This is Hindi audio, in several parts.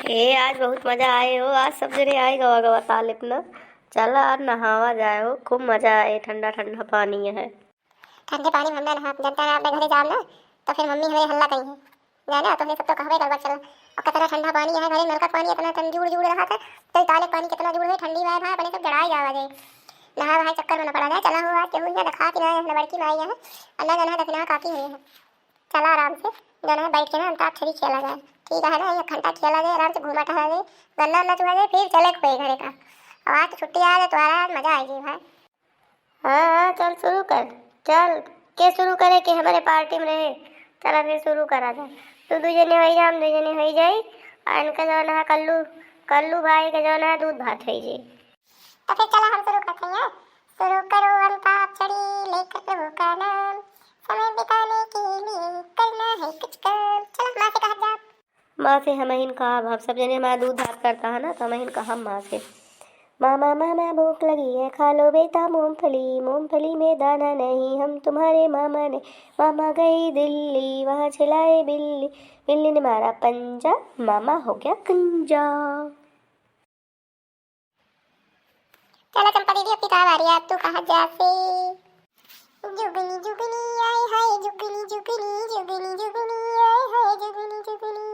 आज बहुत मजा आए हो। आज सब जने आए गवा गवा तालिब न। चला आज नहावा जाए हो, खूब मजा आए। ठंडा ठंडा पानी है। ठंडे पानी में हम ना नहा जनता ना अपने घरे जाम ना तो फिर मम्मी हमें हल्ला कही है जाना तो हमें सब तो कहवे करवा चला। और कितना ठंडा पानी है घरे, नलका पानी इतना जुड़ जुड़ रहा था तो ताले पानी कितना जुड़ है, ठंडी वाय भाई अपने सब जड़ाई जावा जाए। नहा भाई चक्कर में न पड़ा जाए। चला हुआ आज केहू ना खा पी ना बड़की माई है अल्लाह जाना दफना काफी हुई है। चला आराम से जाना है बैठ के ना अंताक्षरी खेला जाए, ठीक है ना। 1 घंटा खेला जाए, आराम से घूमा टहला जाए, गन्ना न चुहा जाए, फिर चले कोई घरे का। और आज तो छुट्टी आ जाए तो आज मजा आएगी भाई। हाँ चल शुरू कर। चल के शुरू करे कि हमारे पार्टी में रहे। चला फिर शुरू करा जाए। तू 2 जने हो जा, हम 2 जने हो जाए। और इनका जो है कल्लू कल्लू भाई का जो है दूध भात है जी। तो फिर चला हम शुरू करते हैं। शुरू करो अंताक्षरी लेकर प्रभु का नाम, समय बिताने के लिए करना है कुछ काम। चलो माँ से कहा जा। माँ से हम इनका हम सब जने हमारा दूध भात करता है ना तो हम इनका हम माँ से मामा मामा भूख लगी है, खा लो बेटा मूंगफली, मूंगफली में दाना नहीं, हम तुम्हारे मामा ने। मामा गई दिल्ली, वहाँ चलाए बिल्ली, बिल्ली ने मारा पंजा, मामा हो गया कंजा। चलो चंपा दीदी अपनी कहा बारी है, तू कहा जा से। जुगनी जुगनी आए हाय जुगनी जुगनी जुगनी जुगनी आए हाय जुगनी जुगनी,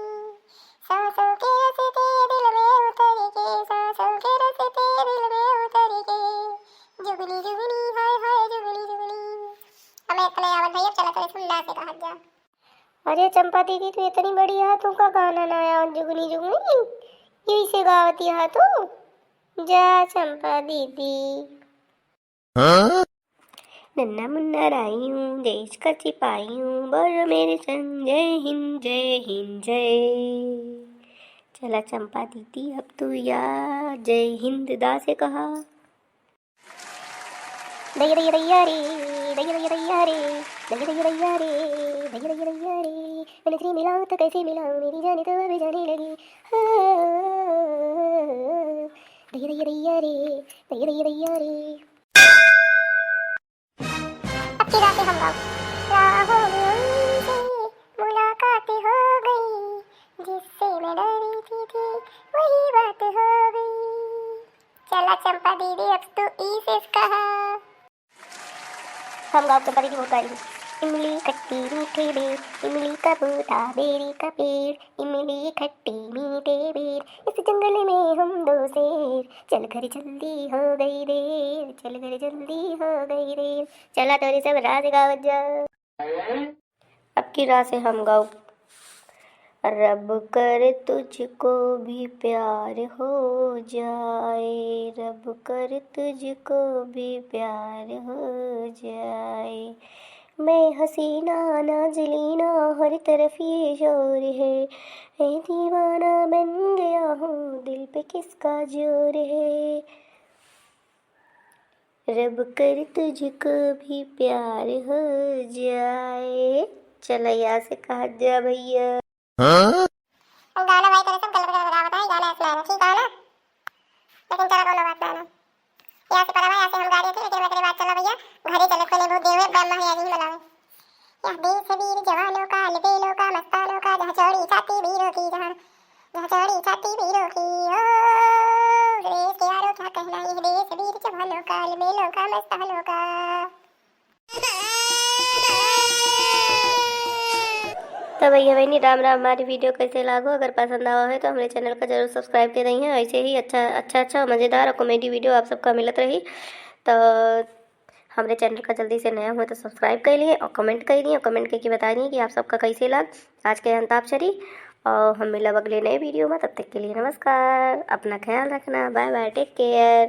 सांसों के रास्ते दिल में उतर के, सांसों के रास्ते दिल में उतर के, जुगनी जुगनी हाय हाय जुगनी जुगनी। हमें इतना याद भैया चला चले सुनना से कहा जा। अरे चंपा दीदी तू इतनी बड़ी है, तू का गाना ना आया जुगनी जुगनी यही से गावती है तू। जा चंपा दीदी। हाँ? नन्ना मुन्ना राई हूँ, देश का सिपाही हूँ, बोलो मेरे संग जय हिंद जय हिंद जय। चला चंपा दीदी अब तू या जय हिंद दा से कहा। दैया दैया दैया रे, दैया दैया दैया रे, दैया दैया दैया रे, दैया दैया दैया रे। मैंने तेरी मिलाऊं तो कैसे मिलाऊं, मेरी जाने तो अब जाने लगी। दैया दैया दैया रे, दैया दैया दैया रे। अब की रातें हम गाओ। राहों में उनसे मुलाकात हो गई, जिससे मैं डरी थी वही बात हो गई। चला चंपा दीदी अब तू इस कहा। हम गाँव चंपा दीदी बहुत आई। इमली खट्टी मीठे बेर, इमली का बूटा बेरी का पेड़, इमली खट्टी मीठे बेर, इस जंगल में हम 2 शेर, चल घर जल्दी हो गई देर, चल घर जल्दी हो गई देर। चला तो सब राज गावत जा। अब की रात से हम गाओ। रब कर तुझको भी प्यार हो जाए, रब कर तुझको भी प्यार हो जाए। मैं हसीना नाजलीना हर तरफ ये शोर है, मैं दीवाना बन गया हूँ दिल पे किसका जोर है। रब कर तुझको भी प्यार हो जाए। चला से कहा जा भैया। हाँ? गाना भाई तेरे सब गलत गलत गा बताए, गाना ऐसा है ठीक है ना, लेकिन चला कोनो बात ना। यहाँ से पता भाई ऐसे हम गा रहे थे लेकिन मेरे बात चला भैया घरे चले कोने बहुत देर में ब्रह्मा है यही मलावे। यह देश वीर जवानों का अलबेलों का मस्तानों का, जहाँ चौड़ी छाती वीरों की, जहाँ चौड़ी छाती वीरों की। ओ देश के यारों क्या कहना, यह देश वीर जवानों का अलबेलों का मस्तानों का। तो भैया बहनी राम राम। हमारी वीडियो कैसे लागो, अगर पसंद आवा है तो हमारे चैनल का जरूर सब्सक्राइब कर रही हैं। ऐसे ही अच्छा मज़ेदार और कॉमेडी वीडियो आप सबका मिलत रही। तो हमारे चैनल का जल्दी से नया हुआ तो सब्सक्राइब कर लिए और कमेंट कर लिए और कमेंट करके बता दिए कि आप सबका कैसे लग आज के अंताक्षरी। और हम मिलब अगले नए वीडियो में, तब तक के लिए नमस्कार, अपना ख्याल रखना, बाय बाय, टेक केयर।